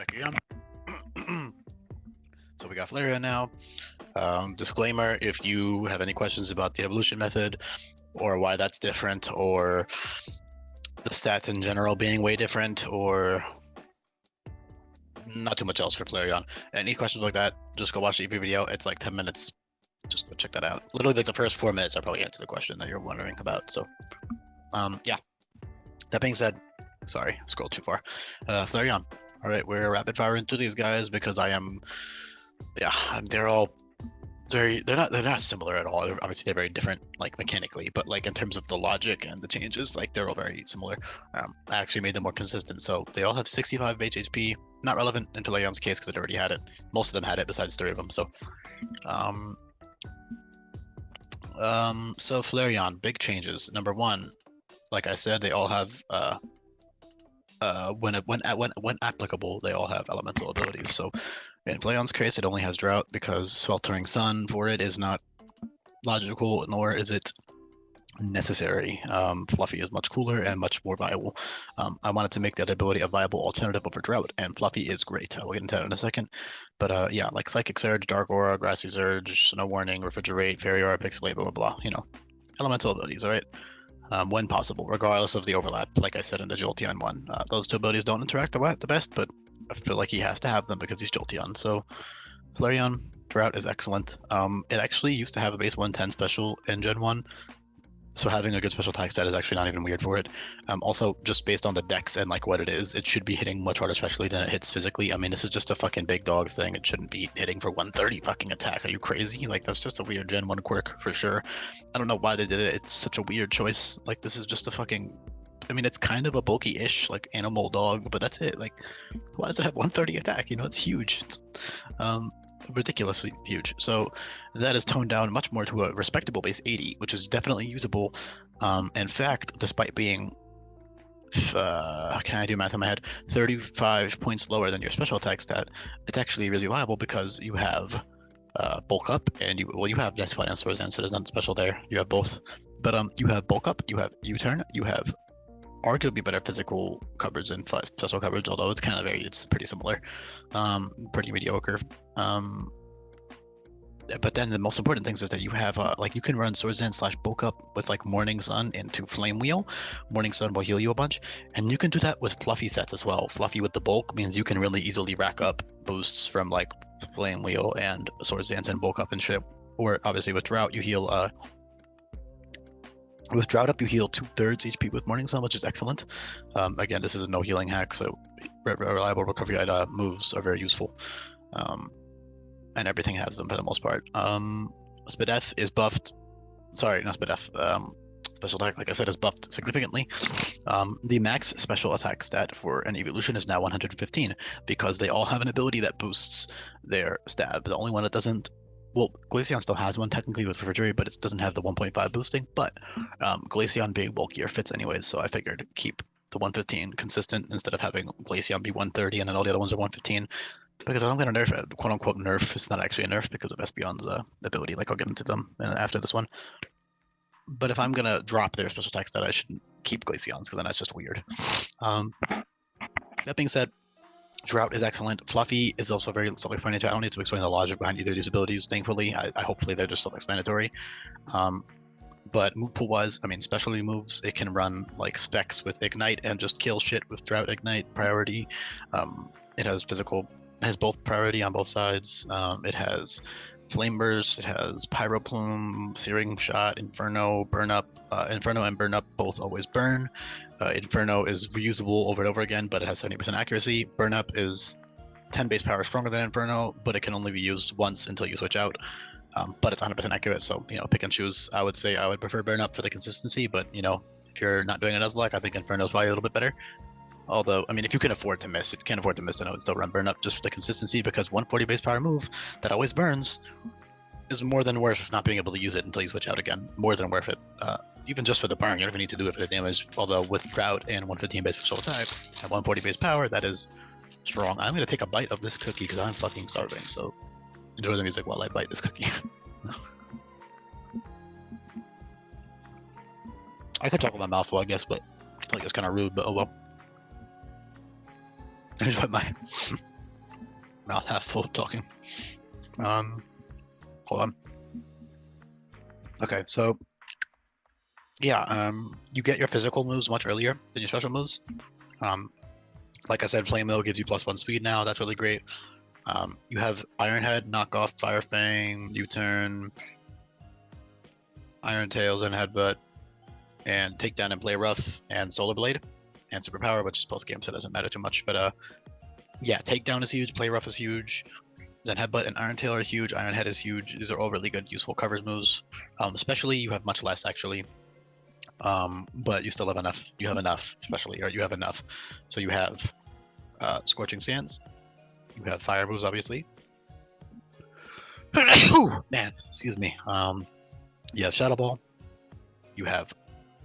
back again. So we got Flareon now. Disclaimer, if you have any questions about the evolution method or why that's different, or the stats in general being way different, or not too much else for Flareon, any questions like that, just go watch the video. It's like 10 minutes. Just go check that out. Literally like the first 4 minutes I probably answer the question that you're wondering about. So yeah, that being said, sorry, scrolled too far. Flareon. All right, we're rapid firing through these guys because they're not similar at all. Obviously they're very different, like mechanically, but like in terms of the logic and the changes, like they're all very similar. I actually made them more consistent. So they all have 65 base HP. Not relevant in Flareon's case because it already had it. Most of them had it besides 3 of them. So so Flareon, big changes. Number 1, like I said, they all have when applicable, they all have elemental abilities. So in Flareon's case, it only has Drought because Sweltering Sun for it is not logical, nor is it necessary. Fluffy is much cooler and much more viable. I wanted to make that ability a viable alternative over Drought, and Fluffy is great. We'll get into that in a second. But yeah, like Psychic Surge, Dark Aura, Grassy Surge, Snow Warning, Refrigerate, Fairy Aura, Pixelate, blah, blah, blah. You know, elemental abilities, all right? When possible, regardless of the overlap, like I said in the Jolteon one. Those 2 abilities don't interact the best, but I feel like he has to have them because he's Jolteon. So Flareon, Drought is excellent. It actually used to have a base 110 special in Gen 1, so having a good special attack stat is actually not even weird for it. Also, just based on the dex and like what it is, it should be hitting much harder especially than it hits physically. I mean, this is just a fucking big dog thing. It shouldn't be hitting for 130 fucking attack. Are you crazy? Like, that's just a weird Gen 1 quirk for sure. I don't know why they did it. It's such a weird choice. Like, this is just a fucking... I mean, it's kind of a bulky-ish, like, animal dog, but that's it. Like, why does it have 130 attack? You know, it's huge. It's, ridiculously huge. So that is toned down much more to a respectable base 80, which is definitely usable. In fact, despite being can I do math in my head, 35 points lower than your special attack stat, it's actually really viable because you have bulk up and you have that's what answers, so there's nothing special there. You have both, but you have bulk up, you have U-turn, you have arguably better physical coverage than special coverage, although it's pretty similar. Pretty mediocre. But then the most important things is that you have like you can run Swords Dance / bulk up with like Morning Sun into Flame Wheel. Morning Sun will heal you a bunch, and you can do that with Fluffy sets as well. Fluffy with the bulk means you can really easily rack up boosts from like Flame Wheel and Swords Dance and bulk up and shit. Or obviously with Drought you heal with Drought up, you heal 2/3 HP with Morning Sun, which is excellent. Again, this is a no healing hack, so reliable recovery moves are very useful. And everything has them for the most part. Spadef is buffed. Sorry, not Spadef. Special attack, like I said, is buffed significantly. The max special attack stat for an evolution is now 115 because they all have an ability that boosts their stab. The only one that doesn't... Well, Glaceon still has one technically with Refrigerate, but it doesn't have the 1.5 boosting. But Glaceon being bulkier fits anyways, so I figured keep the 115 consistent instead of having Glaceon be 130 and then all the other ones are 115. Because I'm going to nerf it, quote unquote nerf. It's not actually a nerf because of Espeon's ability. Like, I'll get into them after this one. But if I'm going to drop their special attack stat, I shouldn't keep Glaceon's because then that's just weird. That being said, Drought is excellent. Fluffy is also very self-explanatory. I don't need to explain the logic behind either of these abilities, thankfully. I hopefully they're just self-explanatory. But move pool-wise, I mean, specialty moves, it can run like specs with Ignite and just kill shit with Drought Ignite priority. It has both priority on both sides. It has Flame Burst, it has Pyro Plume, Searing Shot, Inferno, Burn Up. Inferno and Burn Up both always burn. Inferno is reusable over and over again, but it has 70% accuracy. Burn Up is 10 base power stronger than Inferno, but it can only be used once until you switch out. But it's 100% accurate, so, you know, pick and choose. I would say I would prefer Burn Up for the consistency, but, you know, if you're not doing it as luck, I think Inferno is probably a little bit better. Although, I mean, if you can afford to miss, then I would still run Burn Up just for the consistency, because 140 base power move that always burns is more than worth not being able to use it until you switch out again. More than worth it. Even just for the burn, you don't even need to do it for the damage. Although with Drought and 115 base special attack and 140 base power, that is strong. I'm going to take a bite of this cookie because I'm fucking starving, so enjoy the music while I bite this cookie. I could talk with my mouth full, I guess, but I feel like it's kind of rude, but oh well. Enjoy my mouth half full of talking. Hold on. Okay, so yeah, you get your physical moves much earlier than your special moves. Like I said, Flame Mill gives you +1 speed now. That's really great. You have Iron Head, Knock Off, Fire Fang, U-Turn, Iron Tails, and Headbutt, and Takedown and Play Rough, and Solar Blade, and Superpower, which is post game, so it doesn't matter too much. But yeah, Takedown is huge, Play Rough is huge, Zen Headbutt and Iron Tail are huge, Iron Head is huge. These are all really good, useful covers moves. Especially you have much less actually. But you still have enough. You have enough, especially, or you have enough. So you have Scorching Sands. You have fire moves, obviously. Man, excuse me. You have Shadow Ball. You have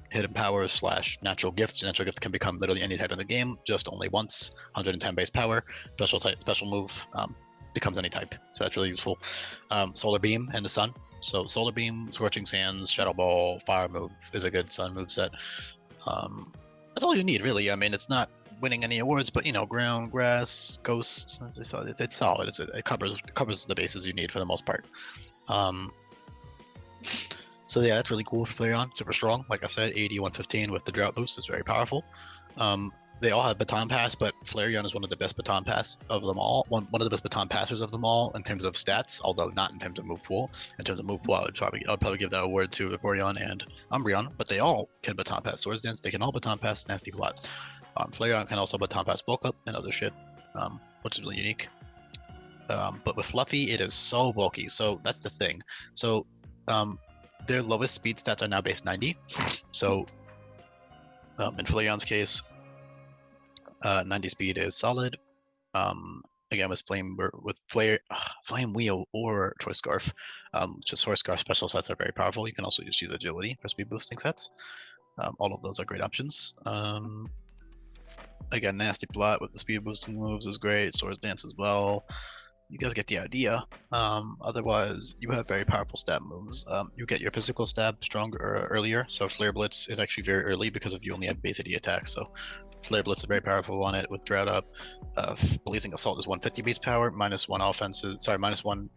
Hidden Powers / Natural Gifts. Natural Gift can become literally any type in the game, just only once. 110 base power. Special move becomes any type, so that's really useful. Solar Beam and the Sun. So Solar Beam, Scorching Sands, Shadow Ball, Fire move is a good Sun move set. That's all you need, really. I mean, it's not winning any awards, but you know, Ground, Grass, Ghost, it's solid. It covers the bases you need for the most part. So yeah, that's really cool for Flareon. Super strong, like I said, 80, 115 with the Drought boost is very powerful. They all have Baton Pass, but Flareon is one of the best Baton Pass of them all. One of the best Baton Passers of them all in terms of stats, although not in terms of move pool. In terms of move pool, I'd probably give that award to Vaporeon and Umbreon, but they all can Baton Pass Swords Dance. They can all Baton Pass Nasty Plot. Flareon can also Baton Pass Bulk Up and other shit, which is really unique. But with Fluffy, it is so bulky. So that's the thing. So their lowest speed stats are now base 90. So in Flareon's case, 90 speed is solid. Again, with Flame Wheel or Choice Scarf. Just Choice Scarf special sets are very powerful. You can also just use Agility for speed boosting sets. All of those are great options. Again, Nasty Plot with the speed boosting moves is great. Swords Dance as well. You guys get the idea. Otherwise, you have very powerful stab moves. You get your physical stab stronger earlier. So Flare Blitz is actually very early because you only have base AD attack. So Flare Blitz is very powerful on it with Drought up. Blazing Assault is 150 base power, -1 offenses. Sorry, -1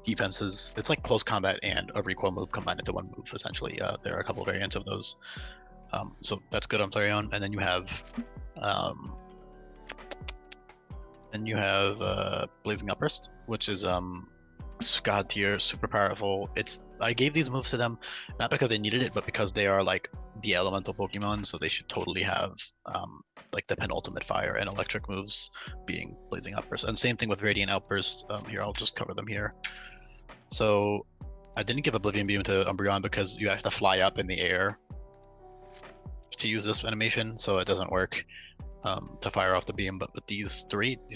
defenses. It's like close combat and a recoil move combined into one move, essentially. There are a couple variants of those. So that's good on Flareon. And then you have Blazing Outburst, which is God tier, super powerful. I gave these moves to them not because they needed it, but because they are like the elemental Pokemon, so they should totally have like the penultimate fire and electric moves being Blazing Outburst. And same thing with Radiant Outburst. Here, I'll just cover them here. So I didn't give Oblivion Beam to Umbreon because you have to fly up in the air to use this animation, so it doesn't work to fire off the beam. But with these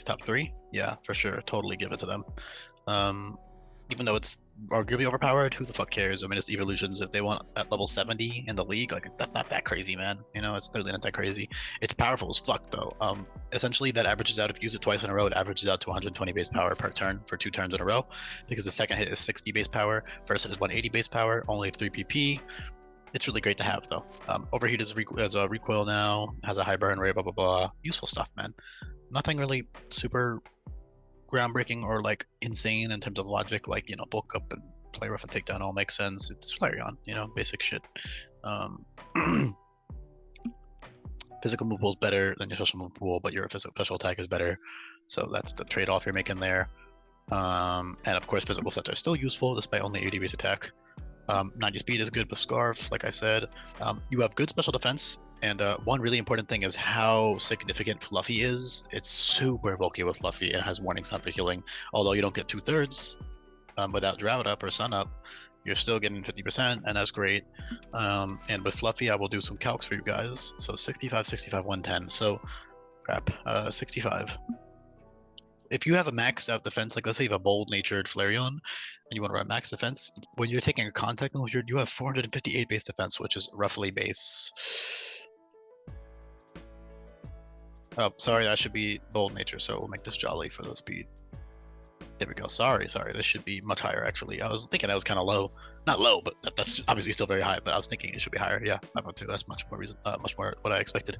top three, yeah, for sure, totally give it to them. Even though it's arguably overpowered, who the fuck cares? I mean, it's evolutions. If they want at level 70 in the league, like that's not that crazy, man. You know, it's totally not that crazy. It's powerful as fuck though. Essentially that averages out, if you use it twice in a row, it averages out to 120 base power per turn for 2 turns in a row, because the second hit is 60 base power, first hit is 180 base power, only 3 PP. It's really great to have though. Overheat is as a recoil now, has a high burn rate, blah blah blah. Useful stuff, man. Nothing really super groundbreaking or like insane in terms of logic, like, you know, bulk up and play rough and takedown all makes sense. It's Flareon, you know, basic shit. Physical move pool is better than your special move pool, but your special attack is better. So that's the trade-off you're making there. And of course, physical sets are still useful despite only 80 base attack. 90 speed is good with Scarf, like I said. You have good special defense, and one really important thing is how significant Fluffy is. It's super bulky with Fluffy and has Warning Sun for healing. Although you don't get 2/3 without Drought up or Sun up, you're still getting 50%, and that's great. And with Fluffy, I will do some calcs for you guys. So 65, 65, 110. So, crap, 65. If you have a maxed out defense, like let's say you have a bold-natured Flareon, and you want to run max defense, when you're taking a contact move, you have 458 base defense, which is roughly base. Oh, sorry, that should be bold nature, so we'll make this Jolly for the speed. There we go. Sorry, this should be much higher, actually. I was thinking that was kind of low. Not low, but that's obviously still very high, but I was thinking it should be higher. Yeah, 502, that's much more what I expected.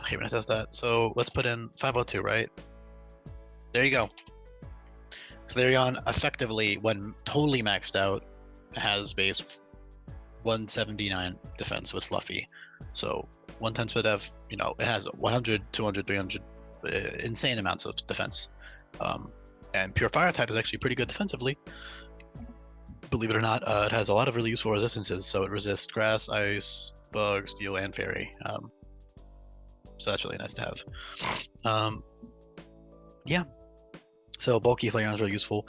Okay, when it does that, so let's put in 502, right? there you go. Flareon effectively, when totally maxed out, has base 179 defense with Fluffy. So 110 speed F, you know, it has 100, 200, 300, insane amounts of defense. And pure fire type is actually pretty good defensively. Believe it or not, it has a lot of really useful resistances. So it resists grass, ice, bug, steel, and fairy. So that's really nice to have. Yeah. So bulky Flareon is really useful.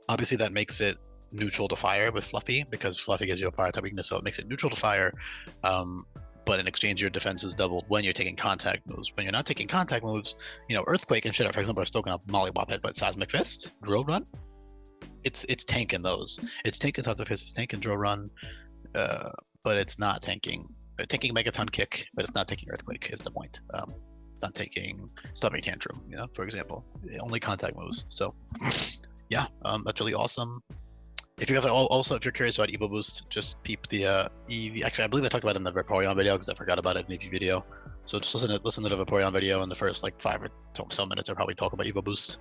Obviously that makes it neutral to fire with Fluffy, because Fluffy gives you a fire type weakness, so it makes it neutral to fire. But in exchange, your defense is doubled when you're taking contact moves. When you're not taking contact moves, you know, Earthquake and shit, for example, are still gonna mollywop it, but Seismic Fist, Drill Run, it's tanking those. It's tanking Seismic Fist, it's tanking Drill Run, but it's not tanking Megaton Kick, but it's not taking Earthquake is the point. It's not taking Stomach Tantrum, you know, for example. Only contact moves. So yeah, that's really awesome. If you guys are also, if you're curious about Evo Boost, just peep the EV. Actually, I believe I talked about it in the Vaporeon video because I forgot about it in the EV video. So just listen to the Vaporeon video. In the first like 5 or so minutes, I'll probably talk about Evo Boost.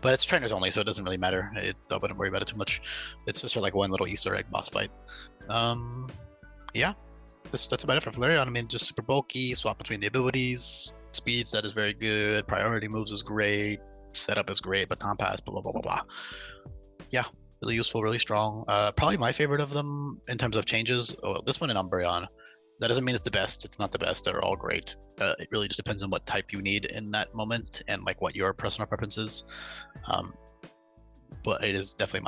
But it's trainers only, so it doesn't really matter. I wouldn't worry about it too much. It's just like one little Easter egg boss fight. Yeah, that's about it for Flareon. I mean, just super bulky, swap between the abilities, speed set is very good, priority moves is great, setup is great, baton pass, blah blah blah blah blah. Yeah. Really useful, really strong. Probably my favorite of them in terms of changes. Oh, this one and Umbreon. That doesn't mean it's the best. It's not the best. They're all great. It really just depends on what type you need in that moment and like what your personal preference is. But it is definitely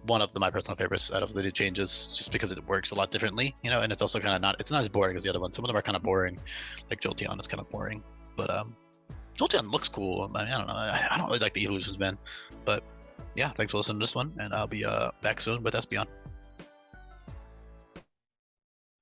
one of my personal favorites out of the new changes, just because it works a lot differently, you know. And it's also kind of not as boring as the other ones. Some of them are kind of boring, like Jolteon is kind of boring. But Jolteon looks cool. I mean, I don't know. I don't really like the evolutions, man. But yeah, thanks for listening to this one, and I'll be back soon with Espeon.